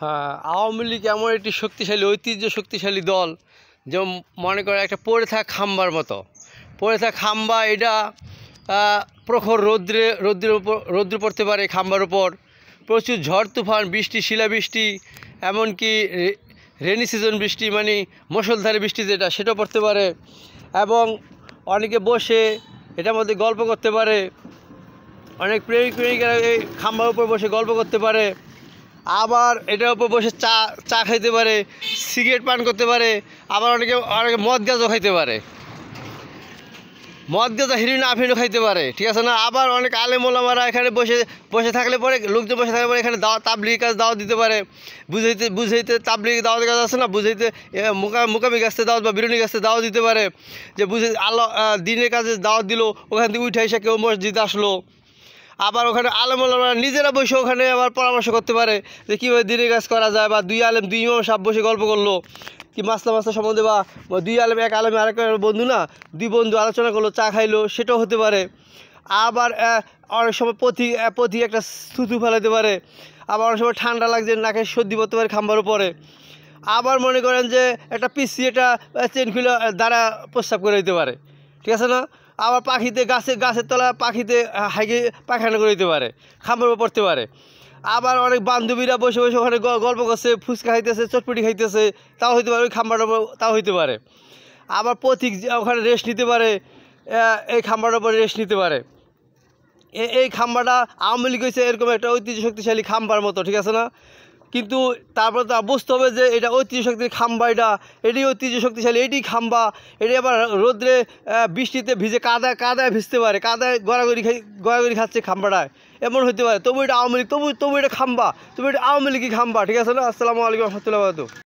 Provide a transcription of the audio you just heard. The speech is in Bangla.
হ্যাঁ, আওয়ামী লীগ এমন একটি শক্তিশালী ঐতিহ্য শক্তিশালী দল, যেমন মনে করে একটা পড়ে থাকা খাম্বার মতো। পড়ে থাকা খাম্বা, এটা প্রখর রৌদ্র পড়তে পারে খাম্বার উপর, প্রচুর ঝড় তুফান, বৃষ্টি, শিলাবৃষ্টি, এমনকি রেনি সিজন বৃষ্টি, মানে মুষলধারে বৃষ্টি যেটা, সেটাও পড়তে পারে। এবং অনেকে বসে এটার মধ্যে গল্প করতে পারে, অনেক প্রেমিকেরা এই খাম্বার উপর বসে গল্প করতে পারে। আবার এটার উপর বসে চা খাইতে পারে, সিগারেট পান করতে পারে। আবার অনেকে মদ গাঁজাও খাইতে পারে, মদ গাঁজা হিরোইন আফিনও খাইতে পারে, ঠিক আছে না। আবার অনেক আলেম ওলামারা এখানে বসে থাকলে পরে, লোকজন বসে থাকলে পরে এখানে তাবলিগের কাজ দাওয়াত দিতে পারে। বুঝাইতে তাবলিগের দাওয়াতের কাজ আছে না, বুঝাইতে মুকামি গাছতে দাওয়াত বা বিরুনি গাছতে দাওয়াত দিতে পারে। যে আল্লাহ দিনের কাজে দাওয়াত দিল, ওখান থেকে উঠে এসে কেউ মসজিদে আসলো। আবার ওখানে আলেম ওলামারা নিজেরা বসে ওখানে আবার পরামর্শ করতে পারে যে কীভাবে দিনের কাজ করা যায়, বা দুই ইমাম সাহেব বসে গল্প করলো কি মাসলা সম্বন্ধে, বা এক আলেমে আরেক বন্ধু না, দুই বন্ধু আলোচনা করলো, চা খাইলো, সেটাও হতে পারে। আবার অনেক সময় পথি একটা থুতু ফেলাতে পারে। আবার অনেক সময় ঠান্ডা লাগছে, নাকে সর্দি পড়তে পারে খাম্বার উপরে। আবার মনে করেন যে একটা পিসি এটা চেন খুলে দ্বারা প্রস্রাব করে দিতে পারে, ঠিক আছে না। আবার গাছের তলায় পাখিতে পায়খানা করে দিতে পারে, খাম্বার উপর পড়তে পারে। আবার অনেক বান্ধবীরা বসে বসে ওখানে গল্প করছে, ফুচকা খাইতেছে, চটপটি খাইতেছে, তাও হইতে পারে, ওই খাম্বারটার উপর তাও হইতে পারে। আবার পথিক ওখানে রেস্ট নিতে পারে, এই খাম্বারটার উপর রেস্ট নিতে পারে। এই খাম্বাটা আওয়ামী লীগ হয়েছে এরকম একটা ঐতিহ্য শক্তিশালী খাম্বার মতো, ঠিক আছে না। কিন্তু তারপরে তো বুঝতে হবে যে এটা ঐতিহ্য শক্তির খাম্বা, এটাই ঐতিহ্য শক্তিশালী, এটাই খাম্বা। এটি আবার রোদ্রে বৃষ্টিতে ভিজে কাদায় ভিজতে পারে, কাদায় গড়াগড়ি খাচ্ছে খাম্বাটায়, এমন হতে পারে। তবু এটা আওয়ামী লীগ, তবু এটা খাম্বা, তবু এটা আওয়ামী লীগই খাম্বা, ঠিক আছে না। আসসালামু আলাইকুম রহমতুল্লাহ।